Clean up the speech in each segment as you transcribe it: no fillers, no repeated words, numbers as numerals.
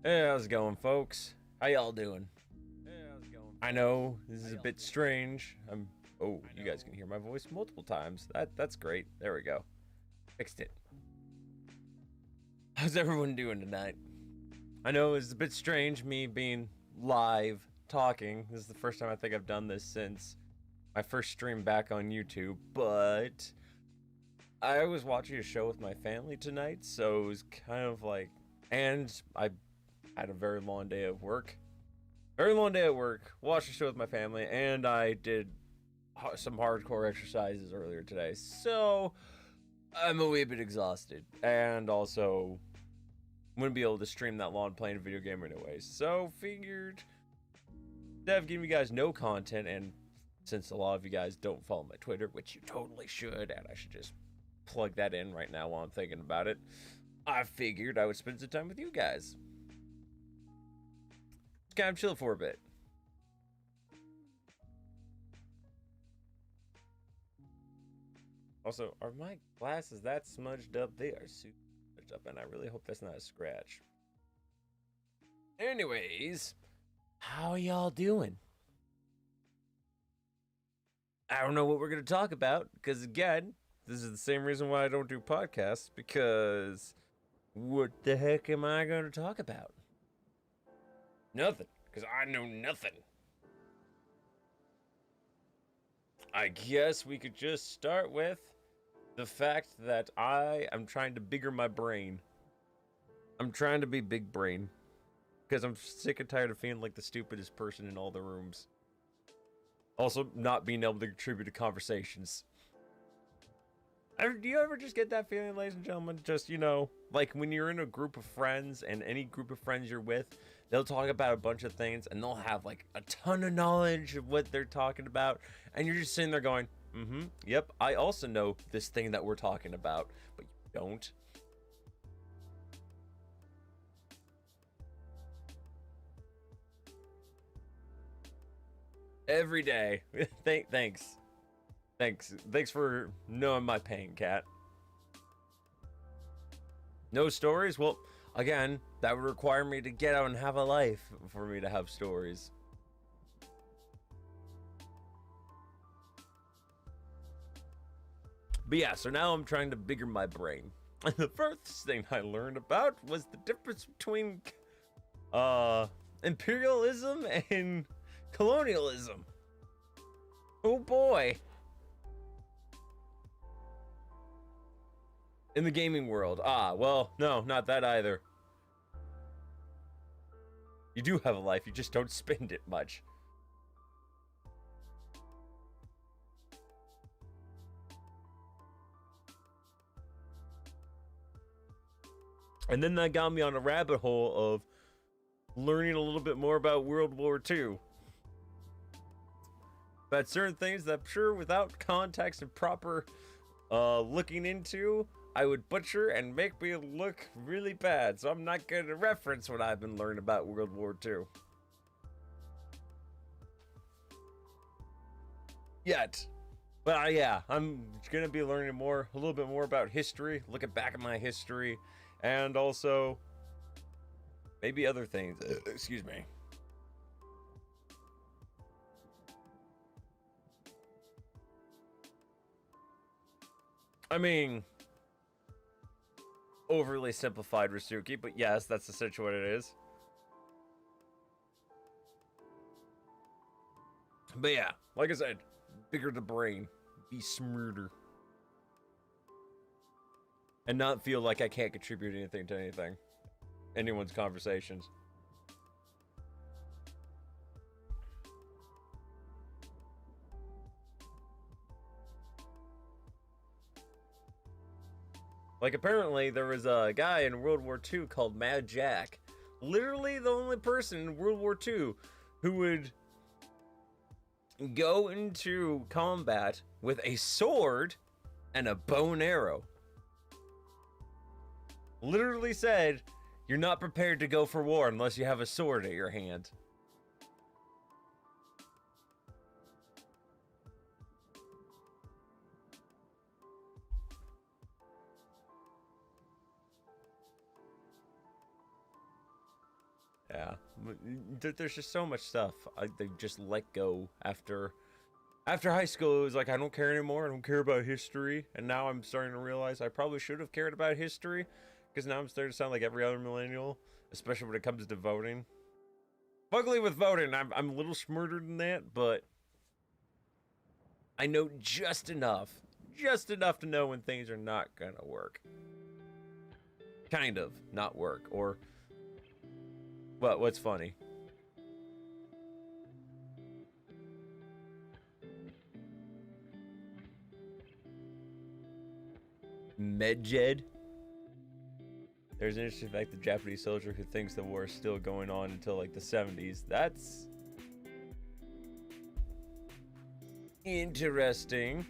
Hey, how's it going, folks? How y'all doing? I know this is a bit strange. Oh, you guys can hear my voice multiple times. That's great. There we go. Fixed it. How's everyone doing tonight? I know it's a bit strange me being live talking. This is the first time I think I've done this since my first stream back on YouTube, but I was watching a show with my family tonight, so it was kind of like, and I had a very long day at work. Watched a show with my family, and I did some hardcore exercises earlier today. So I'm a wee bit exhausted, and also wouldn't be able to stream that long playing a video game anyways. So figured instead of giving you guys no content, and since a lot of you guys don't follow my Twitter, which you totally should, and I should just plug that in right now while I'm thinking about it, I figured I would spend some time with you guys. Just kind of chill for a bit. Also, are my glasses that smudged up? They are super smudged up, and I really hope that's not a scratch. Anyways, how y'all doing? I don't know what we're going to talk about, because again, this is the same reason why I don't do podcasts, because what the heck am I going to talk about? Nothing, because I know nothing. I guess we could just start with the fact that I am trying to bigger my brain. I'm trying to be big brain, because I'm sick and tired of feeling like the stupidest person in all the rooms. Also, not being able to contribute to conversations. Do you ever just get that feeling, ladies and gentlemen? Just, you know, like when you're in a group of friends, and any group of friends you're with, they'll talk about a bunch of things, and they'll have like a ton of knowledge of what they're talking about, and you're just sitting there going, yep, I also know this thing that we're talking about, but you don't. Every day. Thanks for knowing my pain, cat. No stories? Well, again, that would require me to get out and have a life for me to have stories. But yeah, so now I'm trying to bigger my brain. And the first thing I learned about was the difference between imperialism and colonialism. Oh boy. In the gaming world. Well, no, not that either. You do have a life, you just don't spend it much. And then that got me on a rabbit hole of learning a little bit more about World War II. About certain things that I'm sure without context and proper looking into, I would butcher and make me look really bad. So I'm not going to reference what I've been learning about World War II. Yet. But yeah, I'm going to be learning a little bit more about history, looking back at my history, and also maybe other things. Excuse me. I mean, overly simplified Rasuki, but yes, that's essentially what it is. But yeah, like I said, bigger the brain, be smarter, and not feel like I can't contribute anything to anything, anyone's conversations. Like, apparently, there was a guy in World War II called Mad Jack. Literally the only person in World War II who would go into combat with a sword and a bow and arrow. Literally said, you're not prepared to go for war unless you have a sword at your hand. there's just so much stuff they just let go after high school. It was like, I don't care anymore. I don't care about history. And now I'm starting to realize I probably should have cared about history, because now I'm starting to sound like every other millennial, especially when it comes to voting. Luckily with voting, I'm a little smarter than that, but I know just enough to know when things are not gonna work. Kind of not work, or what's funny? Medjed. There's an interesting fact: the Japanese soldier who thinks the war is still going on until like the 70s. That's interesting.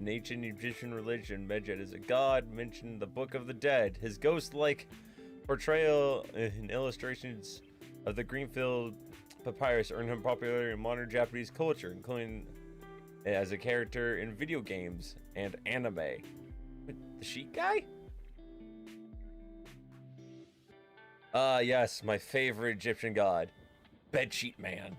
In ancient Egyptian religion, Medjed is a god mentioned in the Book of the Dead. His ghost-like portrayal in illustrations of the Greenfield Papyrus earned him popularity in modern Japanese culture, including as a character in video games and anime. The sheet guy? Yes, my favorite Egyptian god, Bedsheet Man.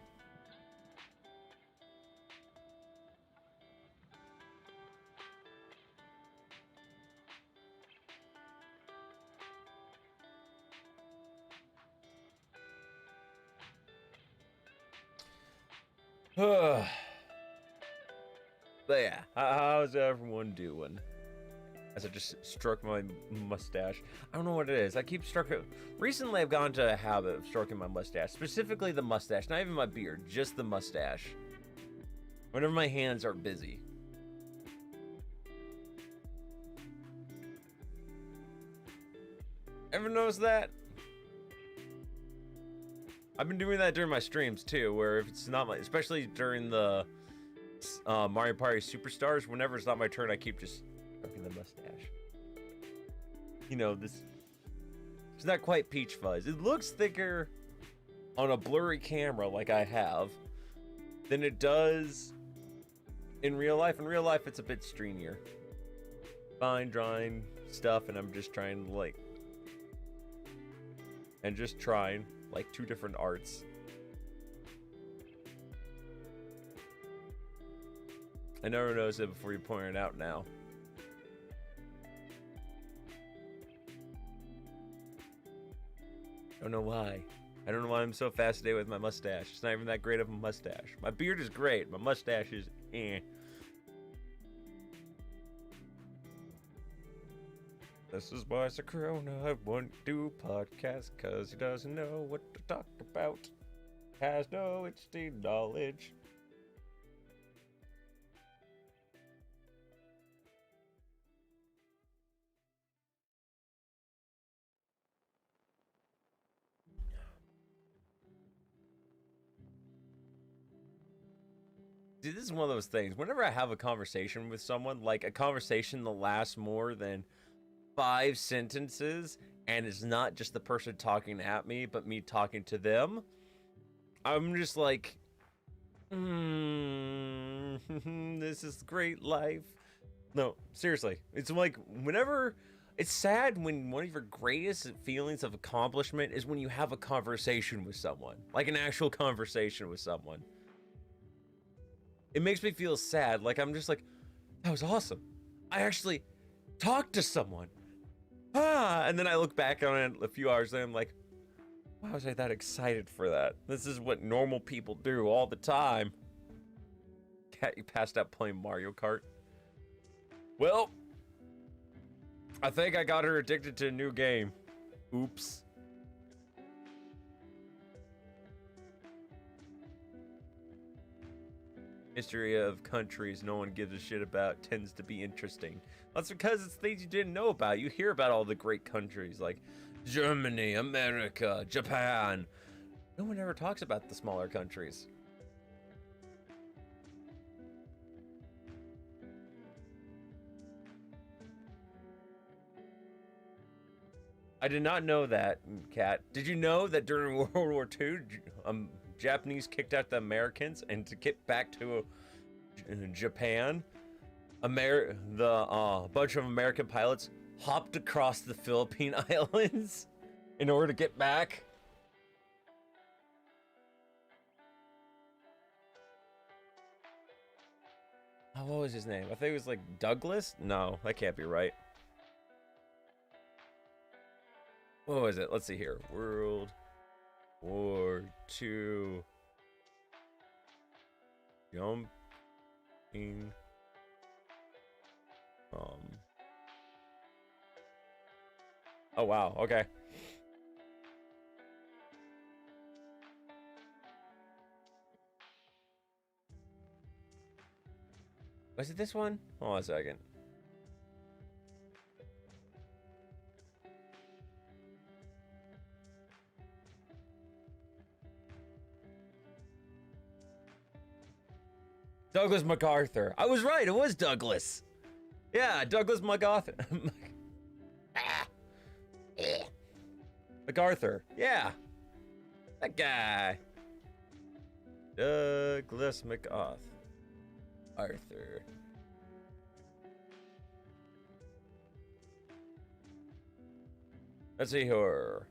But yeah, how's everyone doing? As I just stroke my mustache. I don't know what it is. I keep stroking. Recently, I've gone to a habit of stroking my mustache. Specifically the mustache. Not even my beard. Just the mustache. Whenever my hands are busy. Ever notice that? I've been doing that during my streams too, where if it's not my, especially during the Mario Party Superstars, whenever it's not my turn, I keep just stroking the mustache. You know, it's not quite peach fuzz. It looks thicker on a blurry camera like I have than it does in real life. In real life, it's a bit streamier. Fine drawing stuff, and I'm just trying like two different arts. I never noticed it before you point it out now. I don't know why. I don't know why I'm so fascinated with my mustache. It's not even that great of a mustache. My beard is great. My mustache is eh. This is why Corona won't do podcasts, cause he doesn't know what to talk about. Has no instinct knowledge. See, this is one of those things. Whenever I have a conversation with someone, like a conversation that lasts more than 5 sentences, and it's not just the person talking at me, but me talking to them, I'm just like, this is great life. No, seriously. It's like, whenever, it's sad when one of your greatest feelings of accomplishment is when you have a conversation with someone, like an actual conversation with someone. It makes me feel sad. Like, I'm just like, that was awesome. I actually talked to someone. And then I look back on it a few hours later, I'm like, why was I that excited for that? This is what normal people do all the time. Cat, you passed out playing Mario Kart. Well, I think I got her addicted to a new game. Oops. History of countries no one gives a shit about tends to be interesting. That's because it's things you didn't know about. You hear about all the great countries like Germany, America, Japan. No one ever talks about the smaller countries. I did not know that, Kat. Did you know that during World War II, Japanese kicked out the Americans, and to get back to Japan, bunch of American pilots hopped across the Philippine Islands in order to get back. Oh, what was his name? I think it was like Douglas? No, that can't be right. What was it? Let's see here. World War II. Jumping. Oh, wow. Okay. Was it this one? Hold on a second. Douglas MacArthur. I was right. It was Douglas. Yeah, Douglas MacArthur. MacArthur. Yeah. That guy. Douglas MacArthur. Arthur. Let's see here.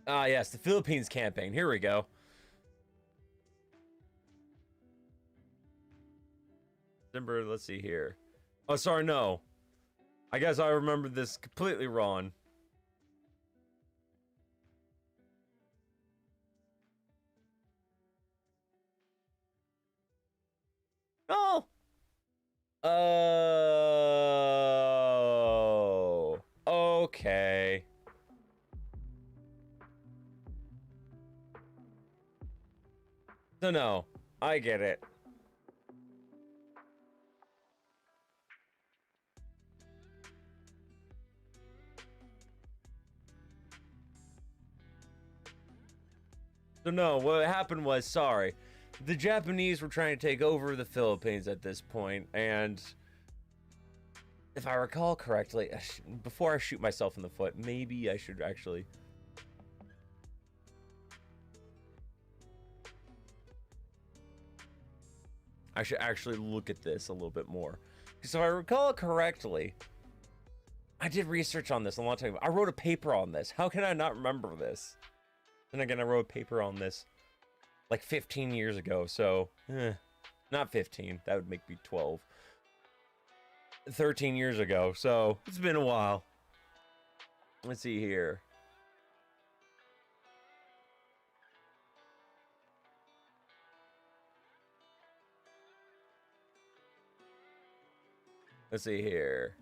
Ah, yes, the Philippines campaign. Here we go. December, let's see here. Oh, sorry, no. I guess I remember this completely wrong. Oh. Oh. Okay. So no, I get it. So no, what happened was, sorry, the Japanese were trying to take over the Philippines at this point, and if I recall correctly, before I shoot myself in the foot, maybe I should actually... look at this a little bit more. Because if I recall correctly, I did research on this a long time ago. I wrote a paper on this. How can I not remember this? Then again, I wrote a paper on this like 15 years ago, so not 15. That would make me 12. 13 years ago, so it's been a while. Let's see here. Let's see here.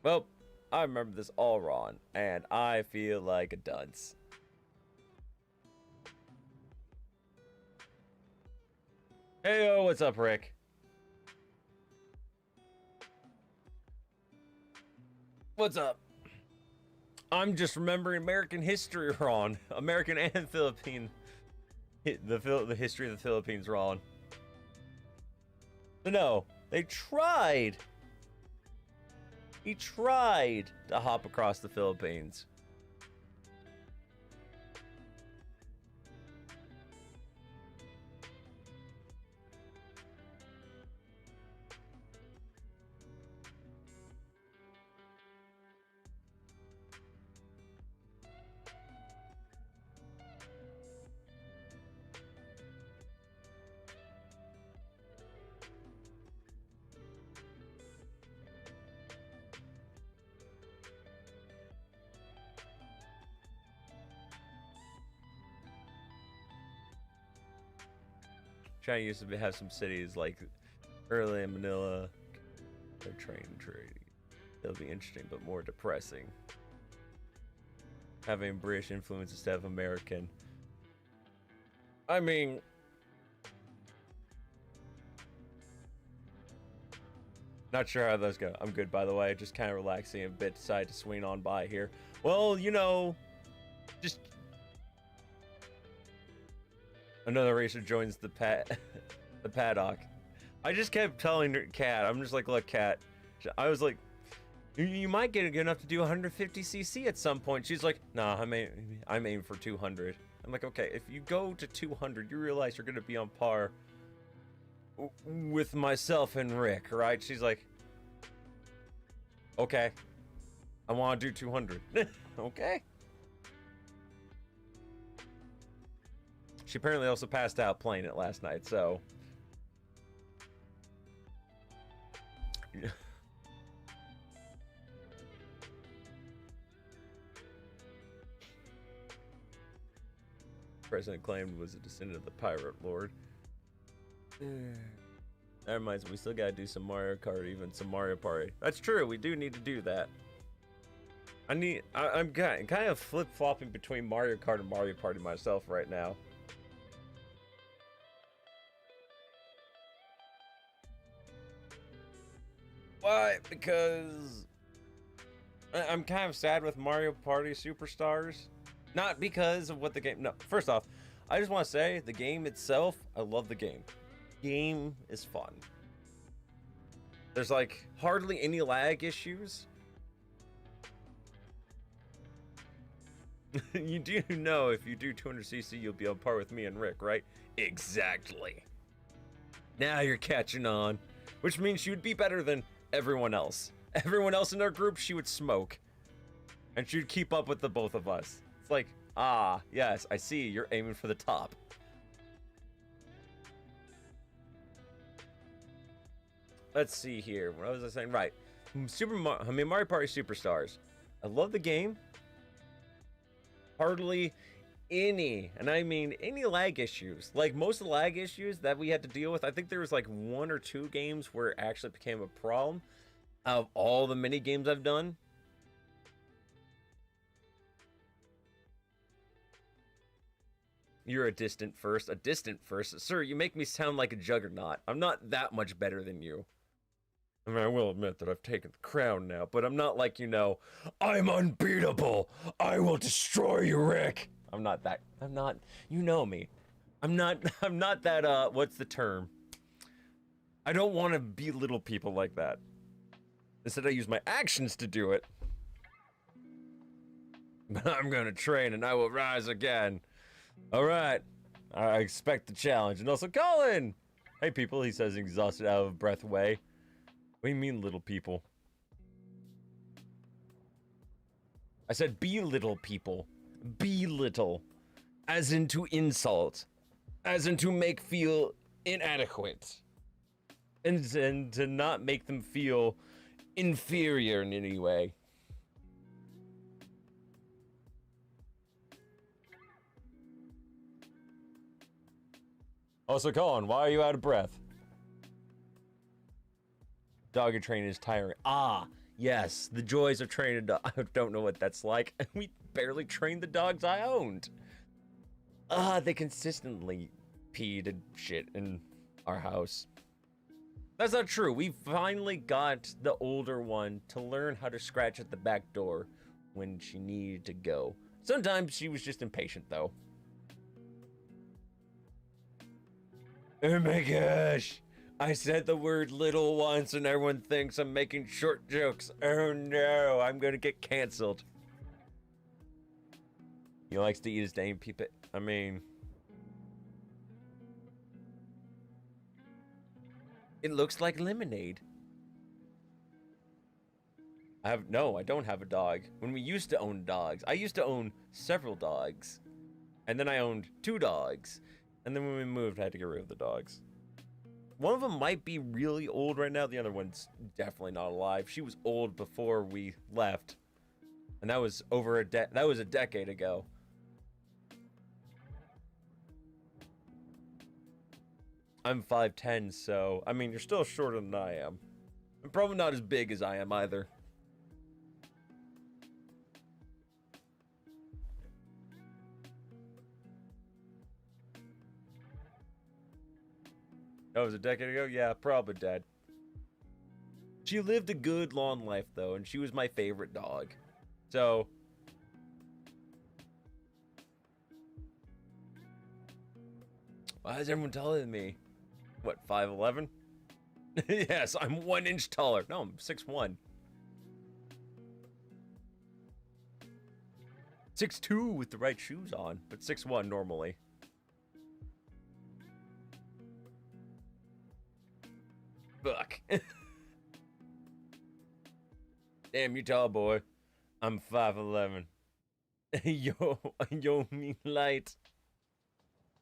Well, I remember this all wrong, and I feel like a dunce. Heyo, what's up, Rick? What's up? I'm just remembering American history wrong. American and Philippine. The history of the Philippines wrong. But no, they tried. He tried to hop across the Philippines. China used to have some cities like early in Manila. Their train trading. It'll be interesting, but more depressing. Having British influence instead of American. I mean, Not sure how those go. I'm good, by the way. Just kind of relaxing a bit. Decided to swing on by here. Well, you know, just another racer joins the the paddock. I just kept telling her, Cat. I'm just like, look, Cat. I was like, you might get good enough to do 150cc at some point. She's like, nah, I'm aiming for 200. I'm like, okay, if you go to 200, you realize you're gonna be on par with myself and Rick, right? She's like, okay, I want to do 200. Okay. She apparently also passed out playing it last night, so President claimed was a descendant of the Pirate Lord. That reminds me, we still gotta do some Mario Kart, even some Mario Party. That's true, we do need to do that. I'm kind of flip-flopping between Mario Kart and Mario Party myself right now. Why? Because I'm kind of sad with Mario Party Superstars. Not because of what the game... No, first off, I just want to say, the game itself, I love the game. Game is fun. There's like hardly any lag issues. You do know if you do 200cc, you'll be on par with me and Rick, right? Exactly. Now you're catching on, which means she would be better than everyone else. Everyone else in our group, she would smoke. And she would keep up with the both of us. It's like, ah, yes, I see, you're aiming for the top. Let's see here. What was I saying? Right. Mario Party Superstars. I love the game. Hardly any, and I mean any lag issues. Like most of the lag issues that we had to deal with, I think there was like 1 or 2 games where it actually became a problem. Out of all the mini games I've done. You're a distant first. A distant first? Sir, you make me sound like a juggernaut. I'm not that much better than you. I mean, I will admit that I've taken the crown now, but I'm not like, you know, I'm unbeatable. I will destroy you, Rick. I'm not, you know me. I'm not that, what's the term? I don't want to belittle people like that. Instead, I use my actions to do it. But I'm gonna train and I will rise again. All right. I expect the challenge. And also, Colin! Hey, people, he says, exhausted, out of breath way. What do you mean, little people? I said belittle people. Belittle. As in to insult. As in to make feel inadequate. And to not make them feel inferior in any way. Also, Colin, why are you out of breath? Dog training is tiring. Ah, yes, the joys of training a dog. I don't know what that's like. We barely trained the dogs I owned. They consistently peed and shit in our house. That's not true. We finally got the older one to learn how to scratch at the back door when she needed to go. Sometimes she was just impatient, though. Oh my gosh. I said the word little once and everyone thinks I'm making short jokes. Oh no, I'm gonna get canceled. He likes to eat his dang peep it. I mean... It looks like lemonade. I don't have a dog. When we used to own dogs, I used to own several dogs. And then I owned 2 dogs. And then when we moved, I had to get rid of the dogs. One of them might be really old right now. The other one's definitely not alive. She was old before we left. And that was over that was a decade ago. I'm 5'10", so, I mean, you're still shorter than I am. I'm probably not as big as I am either. That was a decade ago? Yeah, probably dead. She lived a good long life though, and she was my favorite dog. So why is everyone taller than me? What, 5'11"? Yes, I'm 1 inch taller. No, I'm 6'1". 6'2" with the right shoes on, but 6'1" normally. Fuck. Damn, you tall, boy. I'm 5'11". Yo, me light.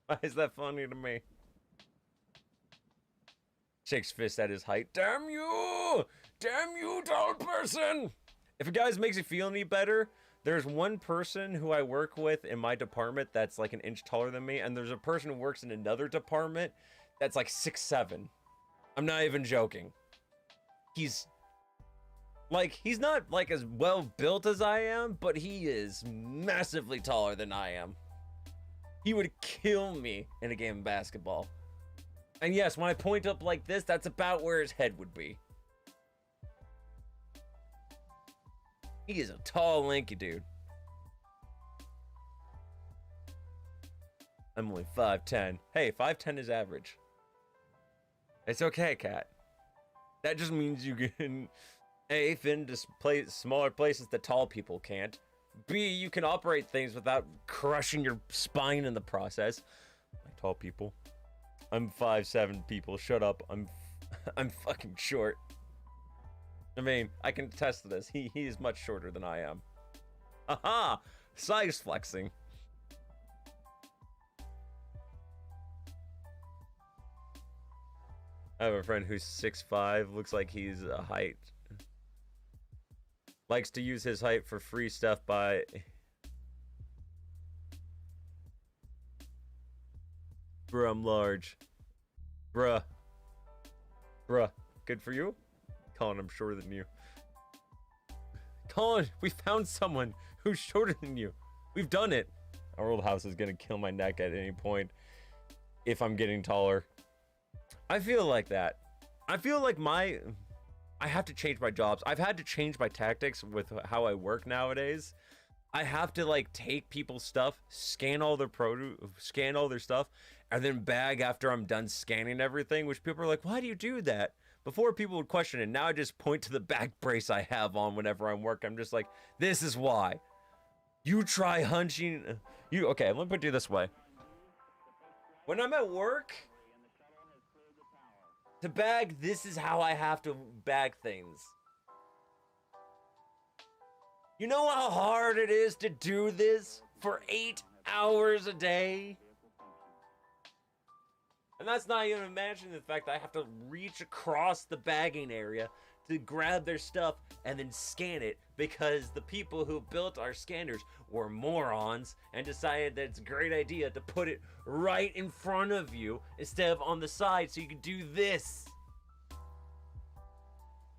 Why is that funny to me? Shakes fist at his height. Damn you! Damn you, tall person! If it guys makes you feel any better, there's one person who I work with in my department that's like an inch taller than me, and there's a person who works in another department that's like 6'7". I'm not even joking. He's not like as well built as I am, but he is massively taller than I am. He would kill me in a game of basketball. And yes, when I point up like this, that's about where his head would be. He is a tall, lanky dude. I'm only 5'10". Hey, 5'10" is average. It's okay, cat. That just means you can A, fit into smaller places that tall people can't. B, you can operate things without crushing your spine in the process. Like tall people. I'm 5'7", people. Shut up. I'm fucking short. I mean, I can attest to this. He is much shorter than I am. Aha! Size flexing. I have a friend who's 6'5", looks like he's a height. Likes to use his height for free stuff by... Bruh, I'm large. Bruh. Good for you? Colin, I'm shorter than you. Colin, we found someone who's shorter than you. We've done it. Our old house is gonna kill my neck at any point if I'm getting taller. I feel like that. I feel like I have to change my jobs. I've had to change my tactics with how I work nowadays. I have to like take people's stuff, scan all their stuff, and then bag after I'm done scanning everything, which people are like, why do you do that? Before people would question it, now I just point to the back brace I have on whenever I'm working. I'm just like, this is why. You try hunching. Okay, let me put it this way. When I'm at work, to bag, this is how I have to bag things. You know how hard it is to do this for 8 hours a day? And that's not even imagining the fact that I have to reach across the bagging area to grab their stuff and then scan it because the people who built our scanners were morons and decided that it's a great idea to put it right in front of you instead of on the side so you can do this.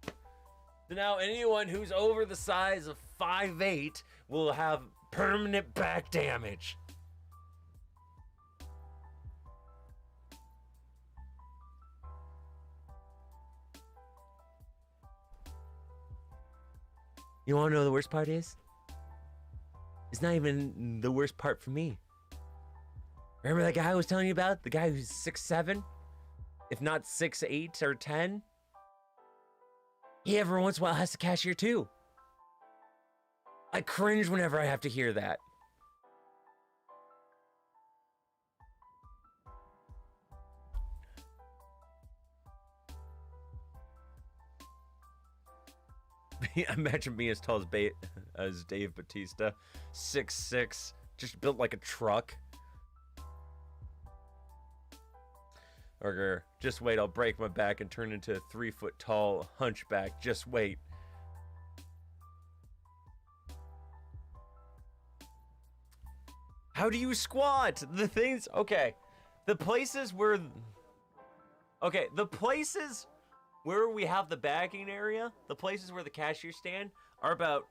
So now anyone who's over the size of 5'8" will have permanent back damage. You wanna know the worst part is? It's not even the worst part for me. Remember that guy I was telling you about? The guy who's 6'7"? If not 6'8" or 10? He every once in a while has to cashier too. I cringe whenever I have to hear that. Imagine being as tall as Dave Bautista. 6'6", just built like a truck. Or just wait, I'll break my back and turn into a 3-foot tall hunchback. Just wait. How do you squat? The things, okay. The places where we have the bagging area, the places where the cashier stand are about,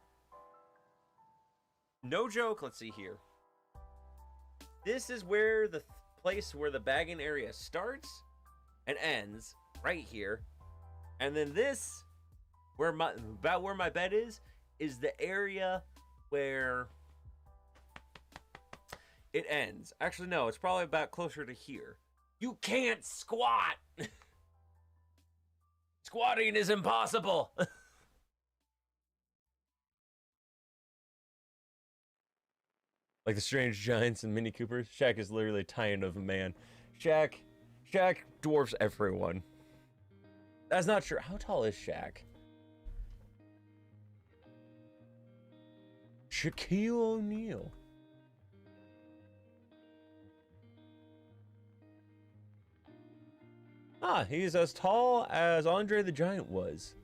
no joke, let's see here. This is where the place where the bagging area starts and ends, right here. And then this where my bed is the area where it ends. Actually, no, it's probably about closer to here. You can't squat. Squatting is impossible. Like the strange giants and Mini Coopers, Shaq is literally a tiny of a man. Shaq dwarfs everyone. That's not true. How tall is Shaq? Shaquille O'Neal. Ah, he's as tall as Andre the Giant was.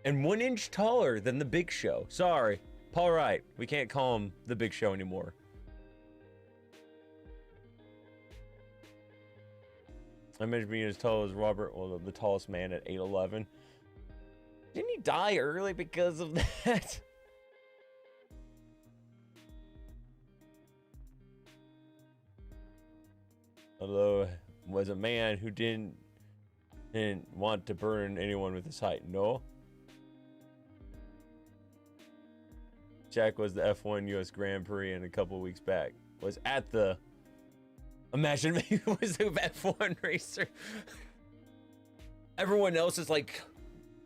And 1 inch taller than the Big Show. Sorry, Paul Wright. We can't call him the Big Show anymore. I imagine being as tall as Robert, well, the tallest man at 8'11". Didn't he die early because of that? Although, was a man who didn't want to burn anyone with his height. No. Shaq was the F1 US Grand Prix and a couple weeks back. Was at the... Imagine maybe it was the F1 racer. Everyone else is like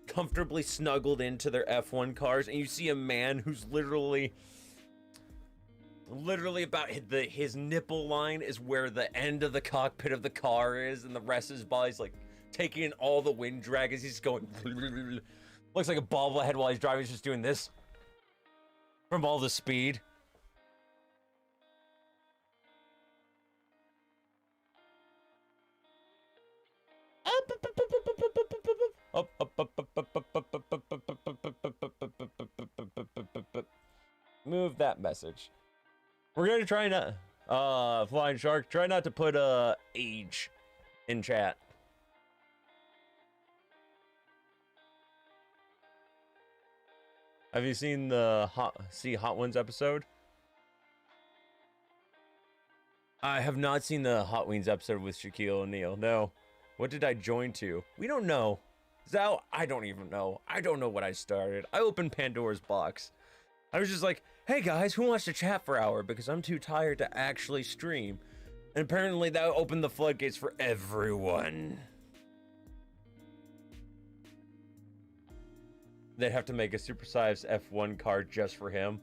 comfortably snuggled into their F1 cars, and you see a man who's literally about his nipple line is where the end of the cockpit of the car is, and the rest of his body's like taking in all the wind drag as he's going. Looks like a bobblehead while he's driving. He's just doing this from all the speed. Move that message. We're gonna try not, Flying Shark, try not to put age in chat. Have you seen the Hot Ones episode? I have not seen the Hot Wings episode with Shaquille O'Neal. No. What did I join to? We don't know. Zao, I don't even know. I don't know what I started. I opened Pandora's box. I was just like, hey guys, who wants to chat for an hour? Because I'm too tired to actually stream. And apparently that opened the floodgates for everyone. They'd have to make a supersized F1 car just for him.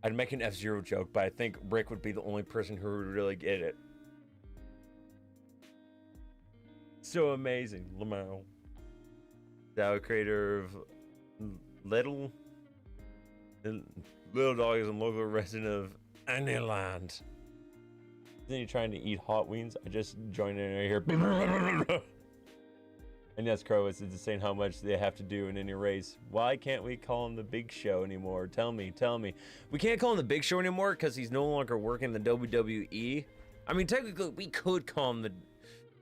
I'd make an F-Zero joke, but I think Rick would be the only person who would really get it. So amazing. Lamau. Zao, creator of Little Dog is a local resident of Anyland. Isn't he trying to eat hot wings? I just joined in right here. And yes, Crow is insane how much they have to do in any race. Why can't we call him the Big Show anymore? Tell me. We can't call him the Big Show anymore because he's no longer working the WWE. I mean, technically, we could call him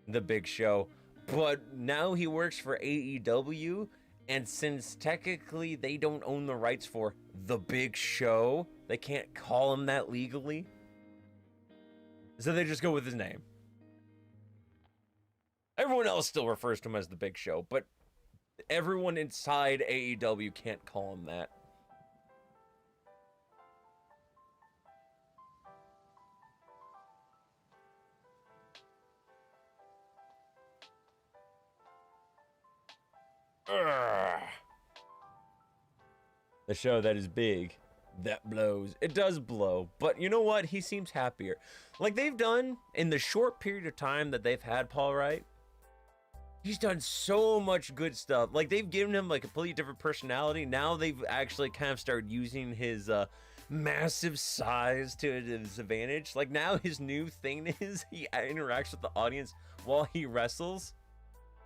the Big Show, but now he works for AEW, and since technically they don't own the rights for the Big Show, they can't call him that legally. So they just go with his name. Everyone else still refers to him as the Big Show, but everyone inside AEW can't call him that. Urgh. The show that is big, that blows. It does blow, but you know what? He seems happier. Like they've done in the short period of time that they've had Paul Wright. He's done so much good stuff. Like they've given him like a completely different personality. Now they've actually kind of started using his massive size to his advantage. Like now his new thing is he interacts with the audience while he wrestles.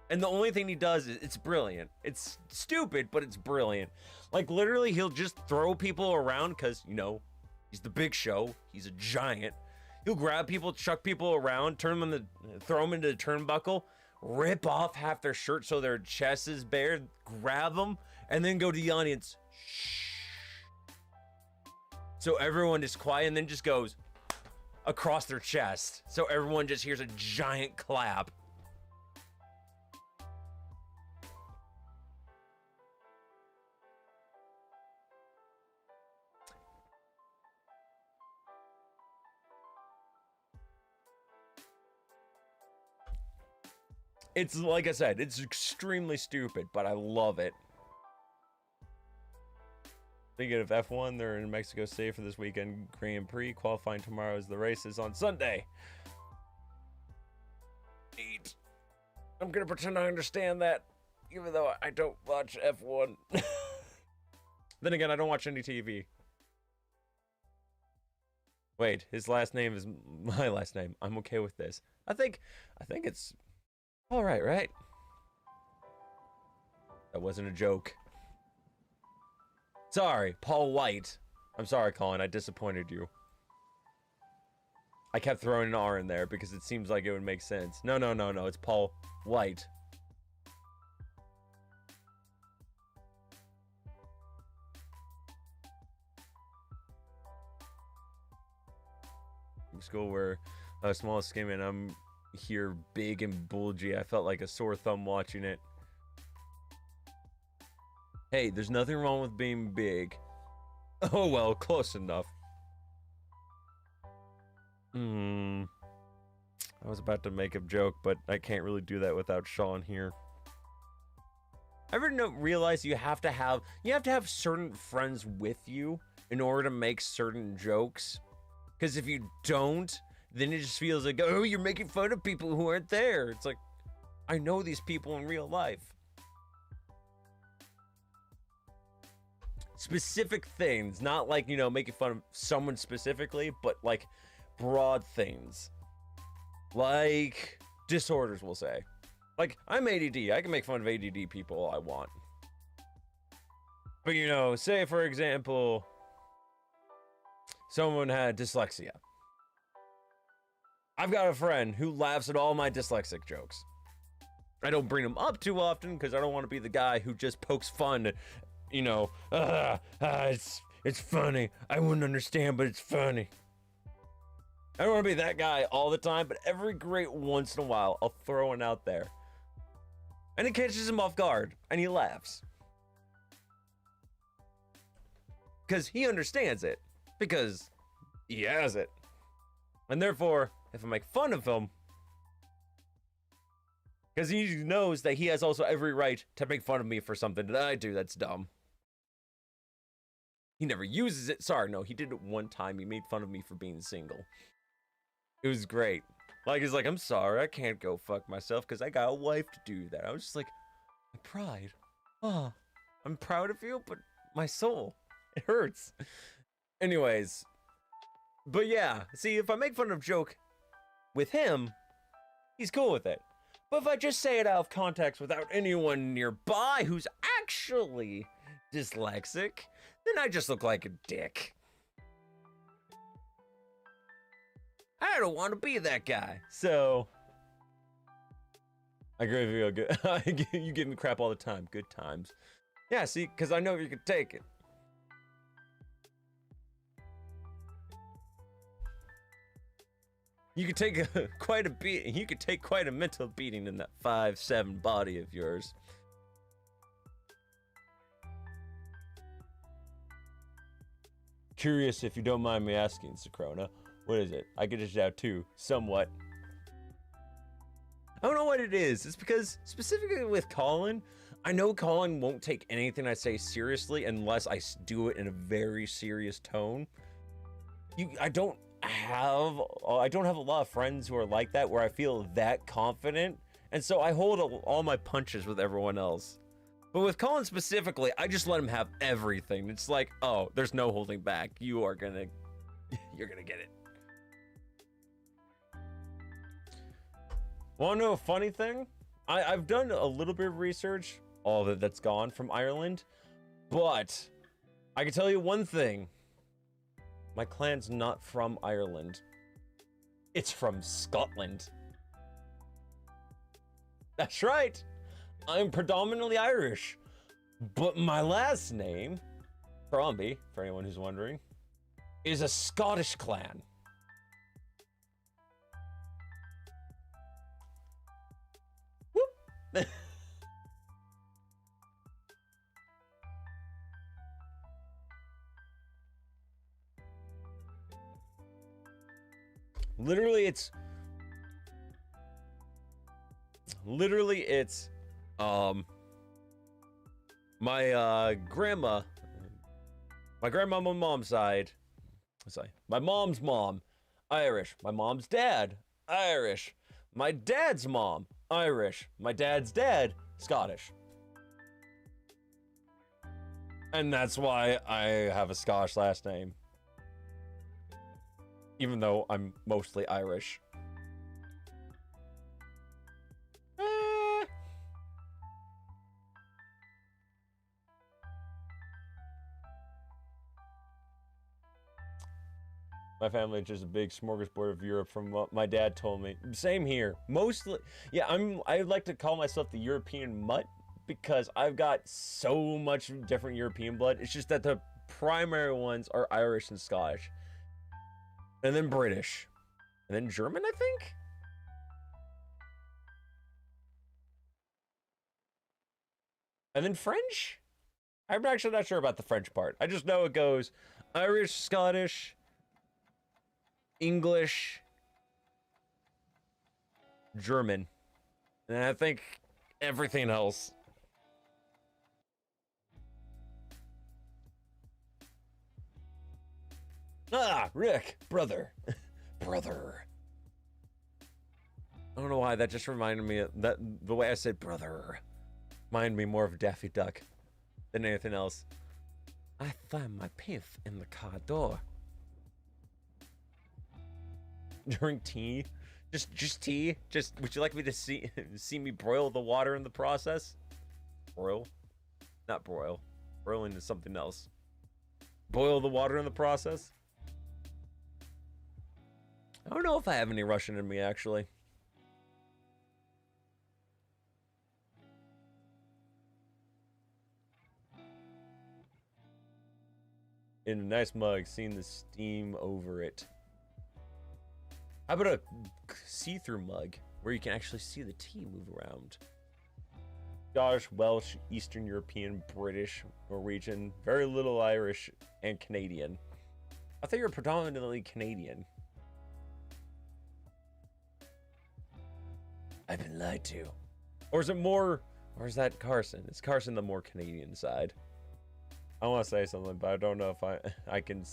And the only thing he does is it's brilliant. It's stupid, but it's brilliant. Like literally he'll just throw people around because, you know, he's the Big Show. He's a giant. He'll grab people, chuck people around, throw them into the turnbuckle, rip off half their shirt so their chest is bare, grab them, and then go to the audience. Shh. So everyone is quiet and then just goes, across their chest, so everyone just hears a giant clap. It's, like I said, it's extremely stupid, but I love it. Speaking of F1, they're in Mexico City for this weekend Grand Prix. Qualifying tomorrow as the race is on Sunday. Neat. I'm gonna pretend I understand that, even though I don't watch F1. Then again, I don't watch any TV. Wait, his last name is my last name. I'm okay with this. I think it's all right, right? That wasn't a joke. Sorry, Paul White. I'm sorry, Colin, I disappointed you. I kept throwing an R in there because it seems like it would make sense. No, it's Paul White. School where small skim and I'm here big and bulgy. I felt like a sore thumb watching it. Hey, there's nothing wrong with being big. Oh well, close enough. I was about to make a joke, but I can't really do that without Sean here. Ever realize you have to have certain friends with you in order to make certain jokes? Because if you don't, then it just feels like, oh, you're making fun of people who aren't there. It's like, I know these people in real life. Specific things, not like, you know, making fun of someone specifically, but like broad things. Like disorders, we'll say. Like, I'm ADD. I can make fun of ADD people all I want. But, you know, say, for example, someone had dyslexia. I've got a friend who laughs at all my dyslexic jokes. I don't bring them up too often because I don't want to be the guy who just pokes fun at, you know, it's funny. I wouldn't understand, but it's funny. I don't want to be that guy all the time, but every great once in a while, I'll throw one out there. And it catches him off guard, and he laughs. Because he understands it. Because he has it. And therefore, if I make fun of him, because he knows that he has also every right to make fun of me for something that I do that's dumb. He never uses it. Sorry, no, he did it one time. He made fun of me for being single. It was great. Like, he's like, I'm sorry, I can't go fuck myself because I got a wife to do that. I was just like, my pride. Oh, I'm proud of you, but my soul, it hurts. Anyways, but yeah, see, if I make fun of a joke with him, he's cool with it. But if I just say it out of context without anyone nearby who's actually dyslexic, then I just look like a dick. I don't want to be that guy. So, I agree with you. Good. You give me crap all the time. Good times. Yeah, see, because I know you can take it. You could take quite a beat. You could take quite a mental beating in that 5'7" body of yours. Curious if you don't mind me asking, Sakrona. What is it? I get it out too, somewhat. I don't know what it is. It's because, specifically with Colin, I know Colin won't take anything I say seriously unless I do it in a very serious tone. I don't have a lot of friends who are like that, where I feel that confident, and so I hold all my punches with everyone else. But with Colin specifically, I just let him have everything. It's like, oh, there's no holding back. You're gonna get it. Want to know a funny thing? I've done a little bit of research, all of it that's gone from Ireland, but I can tell you one thing. My clan's not from Ireland. It's from Scotland. That's right. I'm predominantly Irish, but my last name, Crombie, for anyone who's wondering, is a Scottish clan. Literally, it's my grandma, on my mom's side. Sorry, my mom's mom, Irish. My mom's dad, Irish. My dad's mom, Irish. My dad's dad, Scottish. And that's why I have a Scottish last name. Even though I'm mostly Irish. My family is just a big smorgasbord of Europe from what my dad told me. Same here. Mostly, yeah, I like to call myself the European mutt because I've got so much different European blood. It's just that the primary ones are Irish and Scottish. And then British. And then German, I think? And then French? I'm actually not sure about the French part. I just know it goes Irish, Scottish, English, German, and I think everything else. Ah, Rick, brother. Brother. I don't know why, that just reminded me of that, the way I said brother reminded me more of Daffy Duck than anything else. I found my pith in the car door. During tea? Just tea? Just, would you like me to see me broil the water in the process? Broil? Not broil. Broiling is something else. Boil the water in the process? I don't know if I have any Russian in me, actually. In a nice mug, seeing the steam over it. How about a see-through mug where you can actually see the tea move around? Scottish, Welsh, Eastern European, British, Norwegian, very little Irish, and Canadian. I thought you were predominantly Canadian. I've been lied to. Or is it more, or is that Carson? Is Carson the more Canadian side? I want to say something, but I don't know if I can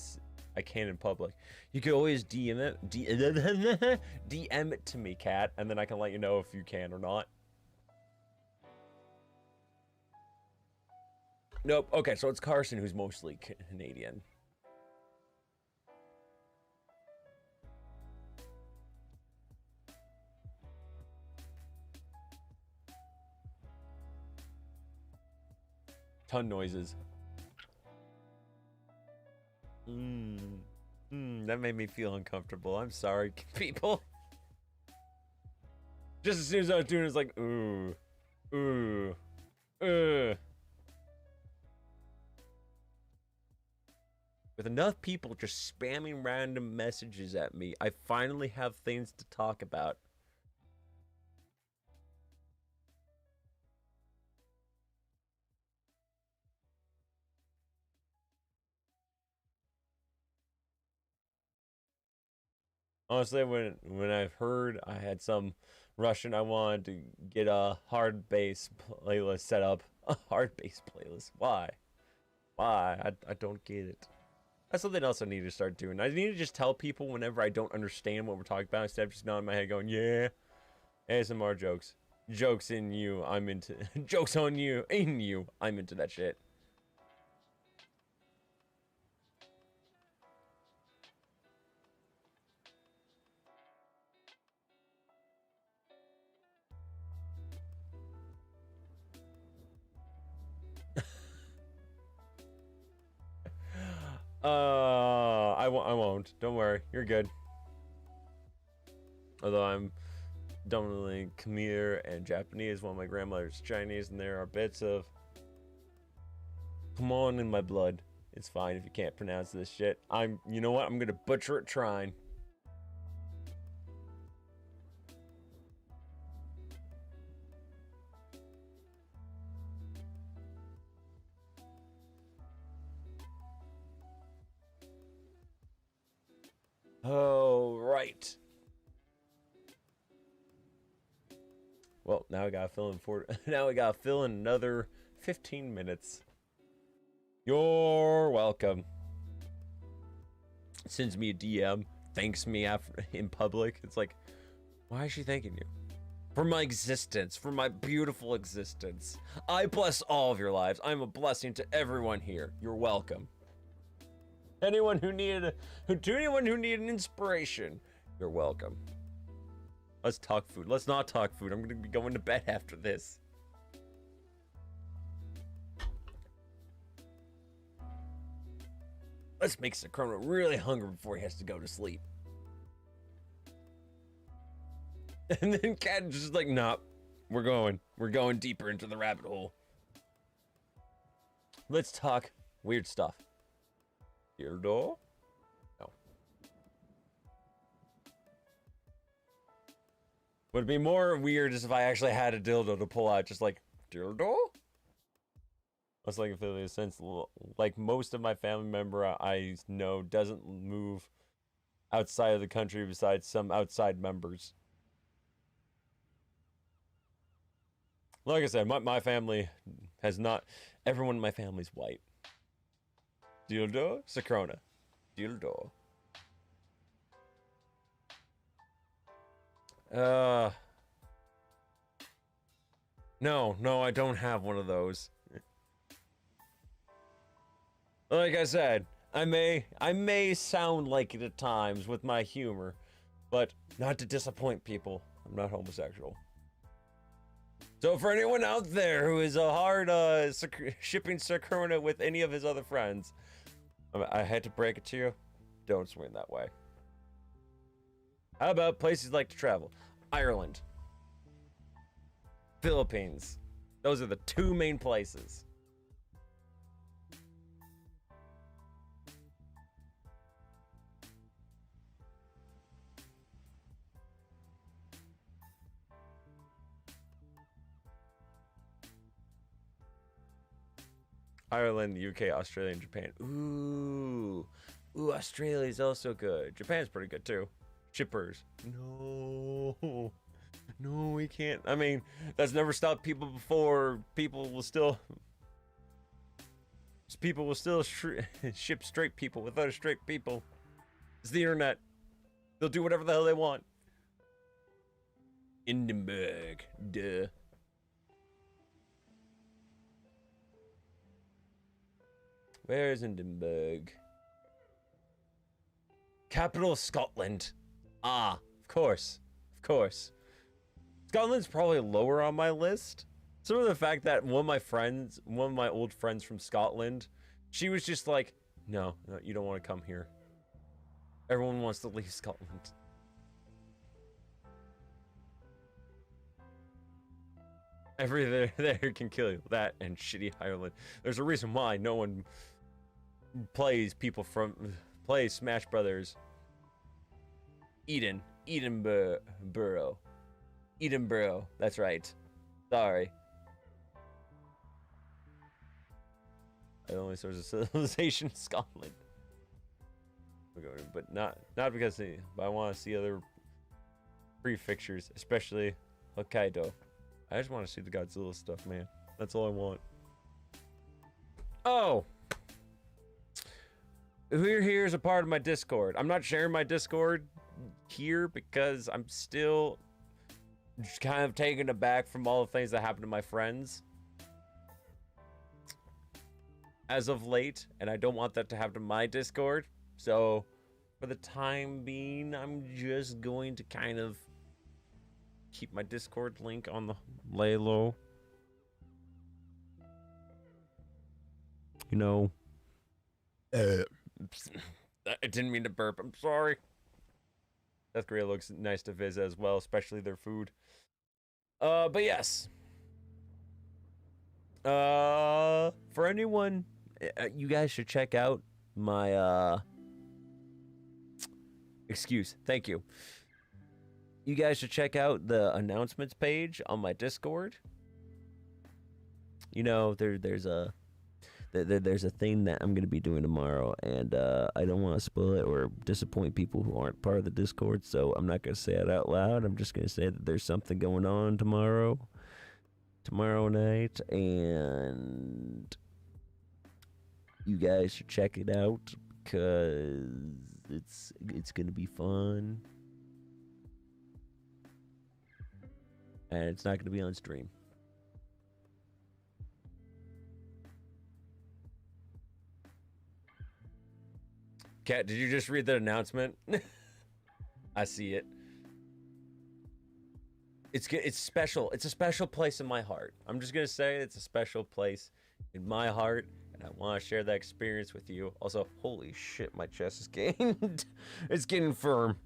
in public. You can always DM it to me, Kat, and then I can let you know if you can or not. Nope. Okay, so it's Carson who's mostly Canadian. Ton noises. That made me feel uncomfortable. I'm sorry, people. Just as soon as I was doing it, it's like, ooh. With enough people just spamming random messages at me, I finally have things to talk about. Honestly, when I've heard I had some Russian, I wanted to get a hard bass playlist set up. A hard bass playlist. Why? I don't get it. That's something else I need to start doing. I need to just tell people whenever I don't understand what we're talking about instead of just nodding my head going, yeah. ASMR jokes. Jokes in you, I'm into jokes on you, in you, I'm into that shit. I won't. Don't worry. You're good. Although I'm dominantly Khmer and Japanese, while my grandmother's Chinese, and there are bits of come on in my blood. It's fine if you can't pronounce this shit. You know what? I'm gonna butcher it trying. Oh, right. Well, now we gotta fill in now we gotta fill in another 15 minutes. You're welcome. Sends me a DM, thanks me after in public. It's like, why is she thanking you? For my existence, for my beautiful existence. I bless all of your lives. I'm a blessing to everyone here. You're welcome. Anyone who needed an inspiration, you're welcome. Let's talk food. Let's not talk food. I'm gonna be going to bed after this. Let's make Sakrono really hungry before he has to go to sleep. And then Cat just like, nah, we're going deeper into the rabbit hole. Let's talk weird stuff. Dildo? No. Would be more weird is if I actually had a dildo to pull out, just like, dildo? That's like if it makes sense. Like most of my family member I know doesn't move outside of the country besides some outside members. Like I said, my family has not, everyone in my family's white. Dildo? Sakrona. Dildo. No, I don't have one of those. Like I said, I may sound like it at times with my humor, but not to disappoint people, I'm not homosexual. So for anyone out there who is a hard shipping Sakrona with any of his other friends, I had to break it to you, don't swing that way. How about places you like to travel? Ireland. Philippines. Those are the two main places. Ireland, the UK, Australia, and Japan. Ooh, Australia's also good. Japan's pretty good too. Shippers. No, we can't. I mean, that's never stopped people before. People will still ship straight people with other straight people. It's the internet. They'll do whatever the hell they want. Edinburgh, duh. Where's Edinburgh? Capital of Scotland. Ah, of course. Scotland's probably lower on my list. Some of the fact that one of my old friends from Scotland, she was just like, no, you don't want to come here. Everyone wants to leave Scotland. Everything there can kill you. That and shitty Ireland. There's a reason why no one plays Smash Brothers. Edinburgh. That's right. Sorry. The only source of civilization is Scotland. But not because but I want to see other prefectures, especially Hokkaido. I just want to see the Godzilla stuff, man. That's all I want. Oh! Who here is a part of my Discord? I'm not sharing my Discord here because I'm still just kind of taken aback from all the things that happened to my friends as of late, and I don't want that to happen to my Discord. So, for the time being, I'm just going to kind of keep my Discord link on the lay low. You know. I didn't mean to burp. I'm sorry. South Korea looks nice to visit as well, especially their food. But yes. For anyone, you guys should check out my excuse. Thank you. You guys should check out the announcements page on my Discord. You know, there's there's a thing that I'm gonna be doing tomorrow, and I don't want to spoil it or disappoint people who aren't part of the Discord, so I'm not gonna say it out loud. I'm just gonna say that there's something going on tomorrow night, and you guys should check it out because it's gonna be fun, and it's not gonna be on stream. Kat, did you just read the announcement? I see it. It's special. It's a special place in my heart. I'm just gonna say it's a special place in my heart, and I want to share that experience with you. Also, holy shit, my chest is getting it's getting firm.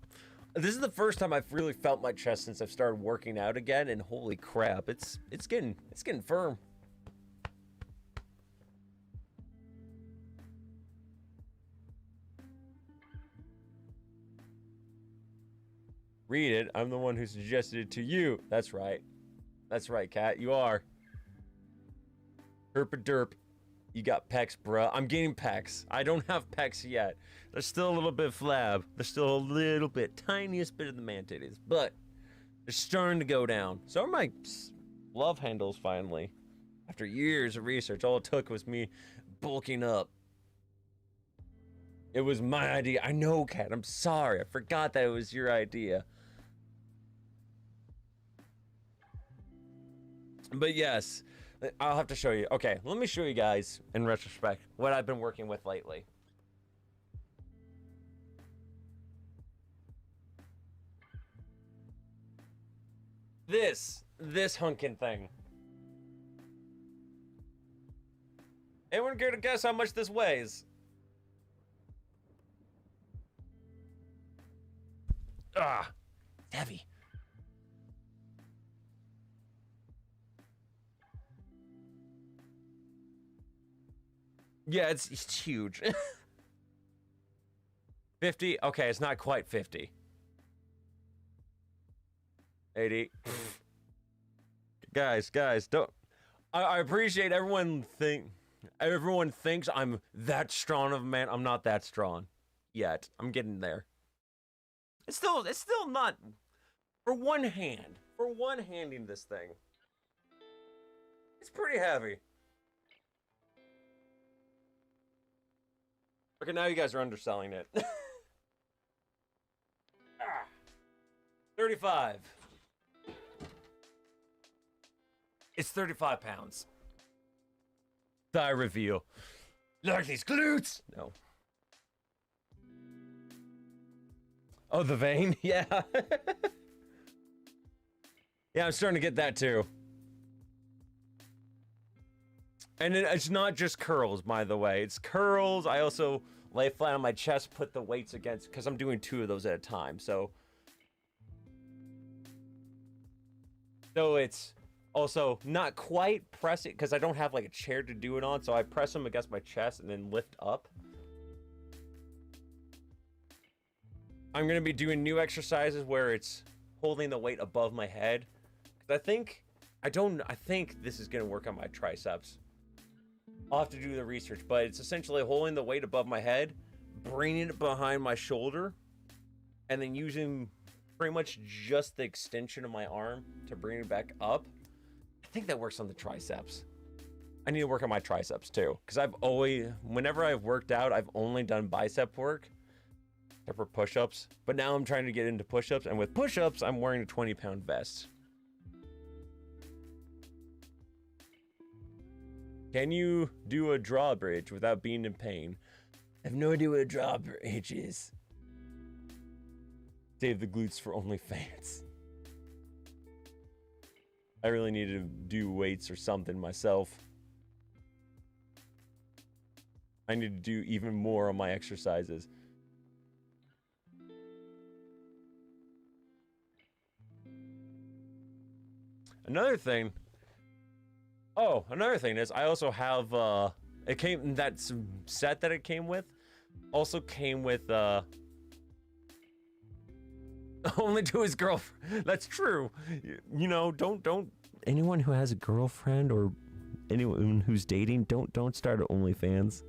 This is the first time I've really felt my chest since I've started working out again, and holy crap, it's getting firm. Read it. I'm the one who suggested it to you. That's right. That's right, Kat. You are. Herp a derp. You got pecs, bruh. I'm getting pecs. I don't have pecs yet. There's still a little bit of flab. There's still a little bit, tiniest bit of the man titties, but they're starting to go down. So are my love handles finally. After years of research, all it took was me bulking up. It was my idea. I know, Kat. I'm sorry. I forgot that it was your idea. But yes, I'll have to show you. Okay, let me show you guys in retrospect what I've been working with lately. This hunkin' thing. Anyone care to guess how much this weighs? Ah, heavy. Yeah, it's huge. 50? Okay, it's not quite 50. 80. Guys, don't. I appreciate everyone thinks I'm that strong of a man. I'm not that strong yet. I'm getting there. It's still not for one handing this thing. It's pretty heavy. Okay, now you guys are underselling it. 35. It's 35 pounds. Thigh reveal. Like these glutes. No. Oh, the vein? Yeah. Yeah, I'm starting to get that too. And it's not just curls, by the way. It's curls. I also lay flat on my chest, put the weights against, because I'm doing 2 of those at a time. So it's also not quite press it, because I don't have like a chair to do it on. So I press them against my chest and then lift up. I'm going to be doing new exercises where it's holding the weight above my head. Because I think this is going to work on my triceps. I'll have to do the research, but it's essentially holding the weight above my head, bringing it behind my shoulder, and then using pretty much just the extension of my arm to bring it back up. I think that works on the triceps. I need to work on my triceps too, because whenever I've worked out, I've only done bicep work, except for push-ups. But now I'm trying to get into push-ups, and with push-ups, I'm wearing a 20-pound vest. Can you do a drawbridge without being in pain? I have no idea what a drawbridge is. Save the glutes for OnlyFans. I really need to do weights or something myself. I need to do even more on my exercises. Another thing is I also have that set that it came with also came with only to his girlfriend. That's true. You know, don't anyone who has a girlfriend or anyone who's dating, don't start at OnlyFans.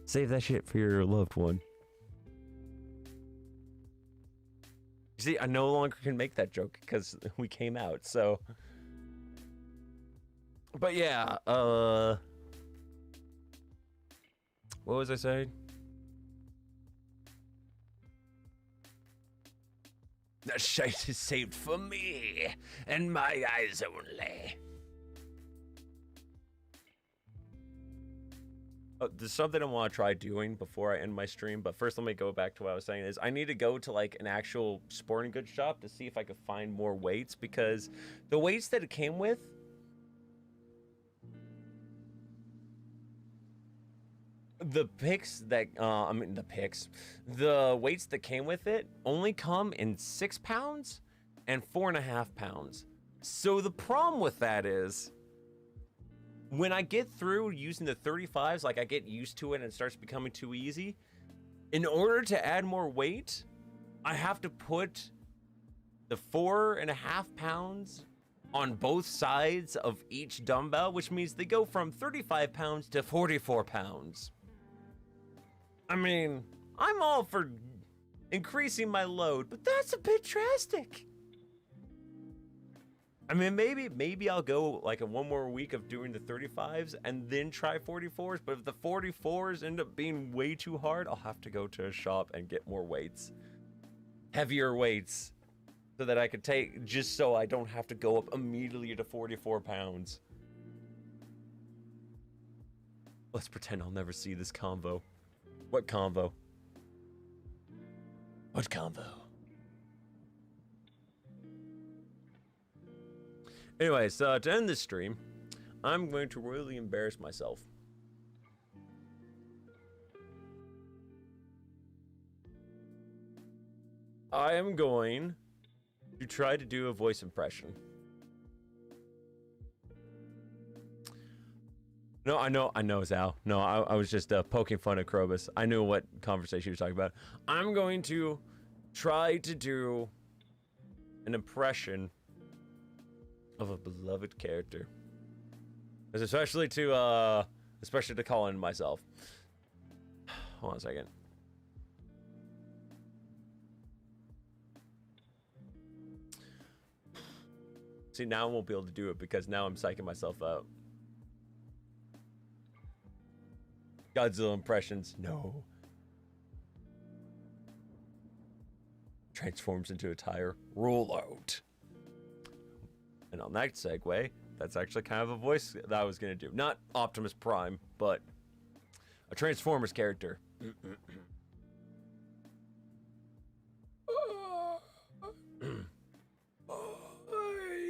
Save that shit for your loved one. You see, I no longer can make that joke because we came out, so. But yeah, what was I saying? The shite is saved for me and my eyes only. Oh, there's something I want to try doing before I end my stream, but first let me go back to what I was saying is I need to go to like an actual sporting goods shop to see if I could find more weights, because the weights that it came with, the weights that came with it only come in 6 pounds and 4.5 pounds. So the problem with that is when I get through using the 35s, like I get used to it and it starts becoming too easy. In order to add more weight, I have to put the 4.5 pounds on both sides of each dumbbell, which means they go from 35 pounds to 44 pounds. I mean, I'm all for increasing my load, but that's a bit drastic. I mean, maybe I'll go like one more week of doing the 35s and then try 44s, but if the 44s end up being way too hard, I'll have to go to a shop and get more weights. Heavier weights, so that I could take, just so I don't have to go up immediately to 44 pounds. Let's pretend I'll never see this convo. What convo? What convo? Anyways, to end this stream, I'm going to really embarrass myself. I am going to try to do a voice impression. No, I know, Zal. No, I was just poking fun at Krobus. I knew what conversation you were talking about. I'm going to try to do an impression of a beloved character. Especially to Colin and myself. Hold on a second. See, now I won't be able to do it because now I'm psyching myself out. Godzilla impressions, no. Transforms into a tire, roll out. And on that segue, that's actually kind of a voice that I was gonna do. Not Optimus Prime, but a Transformers character. I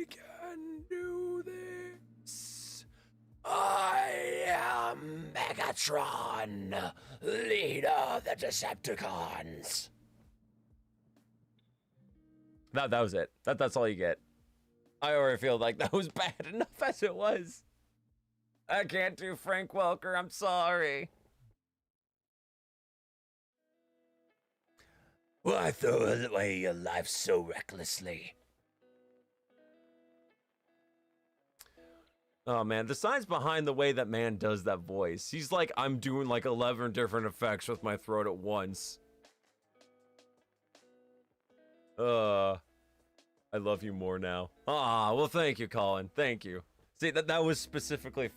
can do this. I am Megatron, leader of the Decepticons. That was it. That's all you get. I already feel like that was bad enough as it was. I can't do Frank Welker, I'm sorry. Why throw away your life so recklessly? Oh man, the science behind the way that man does that voice. He's like, I'm doing like 11 different effects with my throat at once. I love you more now. Ah, well thank you, Colin. Thank you. See, that was specifically,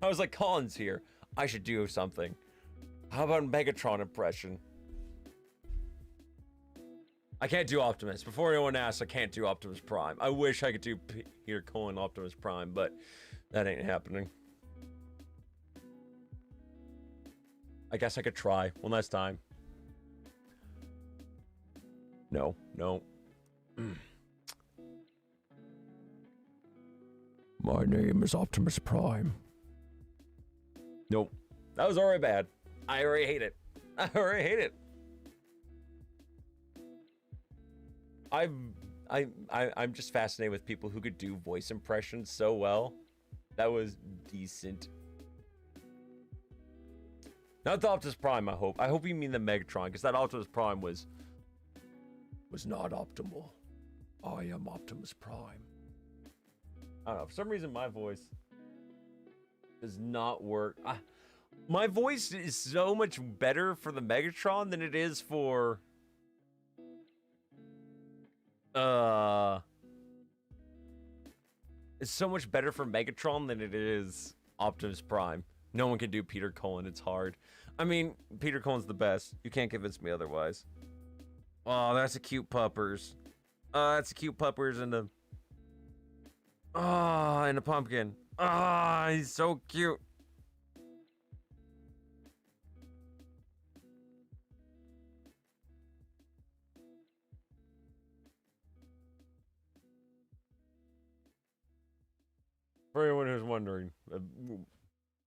I was like, Colin's here. I should do something. How about a Megatron impression? I can't do Optimus. Before anyone asks, I can't do Optimus Prime. I wish I could do Peter Cullen Optimus Prime, but that ain't happening. I guess I could try one last time. No. My name is Optimus Prime. Nope. That was already bad. I already hate it. I'm just fascinated with people who could do voice impressions so well. That was decent. Not the Optimus Prime, I hope. I hope you mean the Megatron, because that Optimus Prime was not optimal. I am Optimus Prime. I don't know, for some reason my voice does not work. My voice is so much better for the Megatron than it is for it's so much better for Megatron than it is Optimus Prime. No one can do Peter Cullen. It's hard. I mean, Peter Cullen's the best. You can't convince me otherwise. Oh, that's a cute puppers. That's a cute puppers and a and a pumpkin. He's so cute. For anyone who's wondering,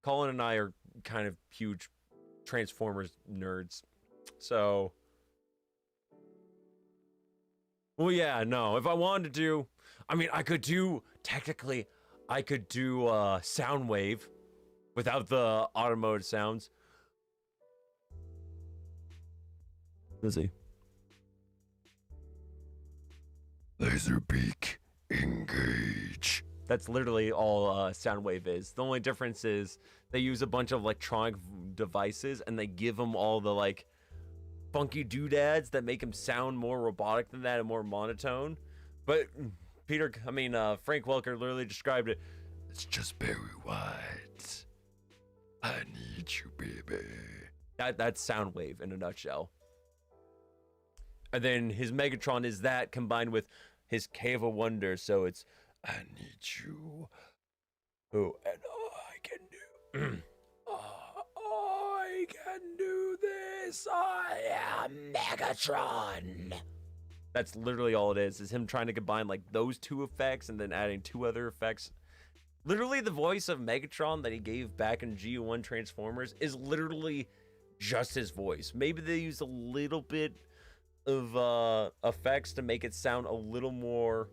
Colin and I are kind of huge Transformers nerds. So, well, yeah, no. If I wanted to do, I mean, I could do, technically, I could do Soundwave without the automotive sounds. Let's see. Laserbeak, engage. That's literally all Soundwave is. The only difference is they use a bunch of electronic devices and they give them all the like funky doodads that make them sound more robotic than that and more monotone. But Frank Welker literally described it. It's just Barry White. I need you, baby. That's Soundwave in a nutshell. And then his Megatron is that combined with his Cave of Wonder, so it's I need you. Oh, and I can do. I can do this. I am Megatron. That's literally all it is him trying to combine like those two effects and then adding two other effects. Literally, the voice of Megatron that he gave back in G1 Transformers is literally just his voice. Maybe they use a little bit of effects to make it sound a little more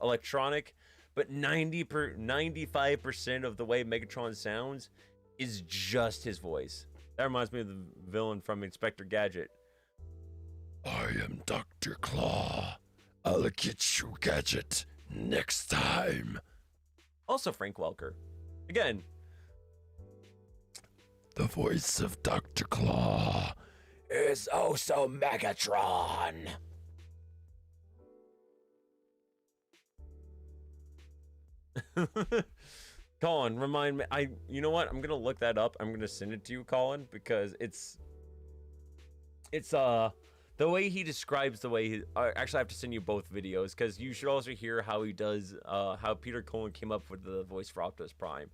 electronic, but 95% of the way Megatron sounds is just his voice. That reminds me of the villain from Inspector Gadget. I am Dr. Claw. I'll get you, Gadget, next time. Also Frank Welker. Again, the voice of Dr. Claw is also Megatron. Colin, remind me. You know what? I'm gonna look that up. I'm gonna send it to you, Colin, because it's the way he describes the way he. Actually, I have to send you both videos because you should also hear how he does. How Peter Cullen came up with the voice for Optimus Prime.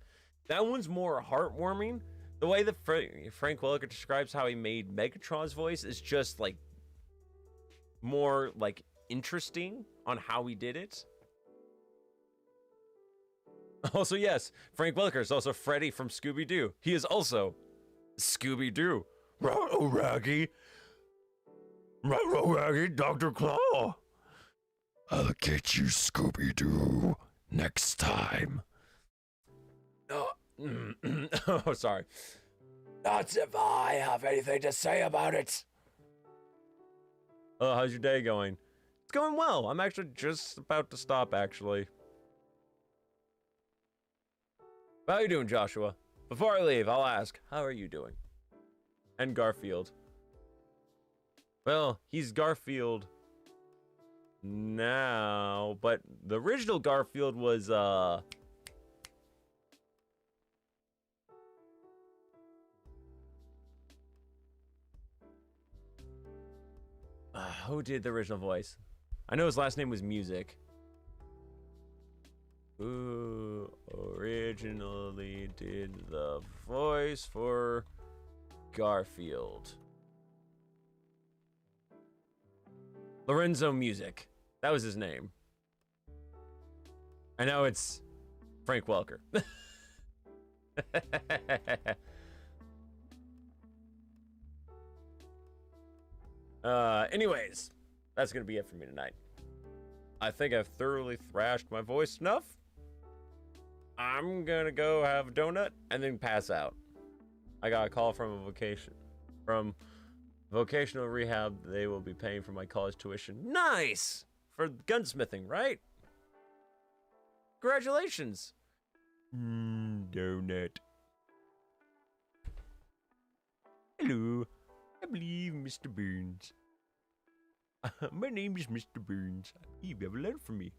That one's more heartwarming. The way that Frank Welker describes how he made Megatron's voice is just like more like interesting on how he did it. Also, yes, Frank Welker is also Freddy from Scooby-Doo. He is also Scooby-Doo. Ruh-roh, Raggy. Ruh-roh, Raggy, Dr. Claw. I'll get you, Scooby-Doo, next time. Oh, sorry. Not if I have anything to say about it. Oh, how's your day going? It's going well. I'm actually just about to stop, actually. How are you doing, Joshua? Before I leave, I'll ask, how are you doing? And Garfield. Well, he's Garfield now, but the original Garfield was, who did the original voice? I know his last name was Music. Who originally did the voice for Garfield? Lorenzo Music. That was his name. I know it's Frank Welker. Anyways, that's gonna be it for me tonight. I think I've thoroughly thrashed my voice enough. I'm gonna go have a donut and then pass out. I got a call from vocational rehab. They will be paying for my college tuition. Nice! For gunsmithing, right? Congratulations. Donut. Hello. I believe Mr. Burns. My name is Mr. Burns. You have a letter for me.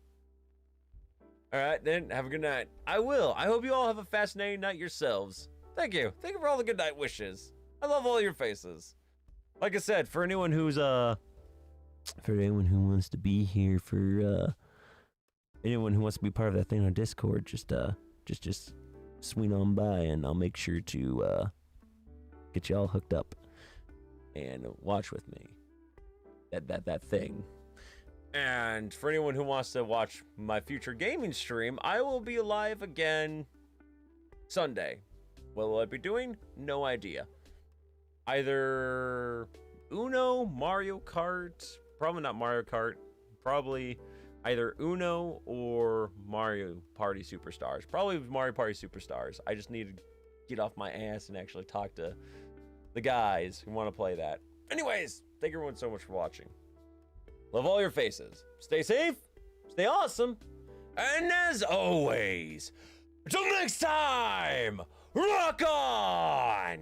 All right, then. Have a good night. I will. I hope you all have a fascinating night yourselves. Thank you. Thank you for all the good night wishes. I love all your faces. Like I said, for anyone who's for anyone who wants to be here, for anyone who wants to be part of that thing on Discord, just swing on by, and I'll make sure to get you all hooked up and watch with me. That thing. And for anyone who wants to watch my future gaming stream, I will be live again Sunday. What will I be doing? No idea. Either Uno, Mario Kart, probably not Mario Kart, probably either Uno or Mario Party Superstars. Probably Mario Party Superstars. I just need to get off my ass and actually talk to the guys who want to play that. Anyways, thank everyone so much for watching. Love all your faces. Stay safe, stay awesome, and as always, until next time, rock on!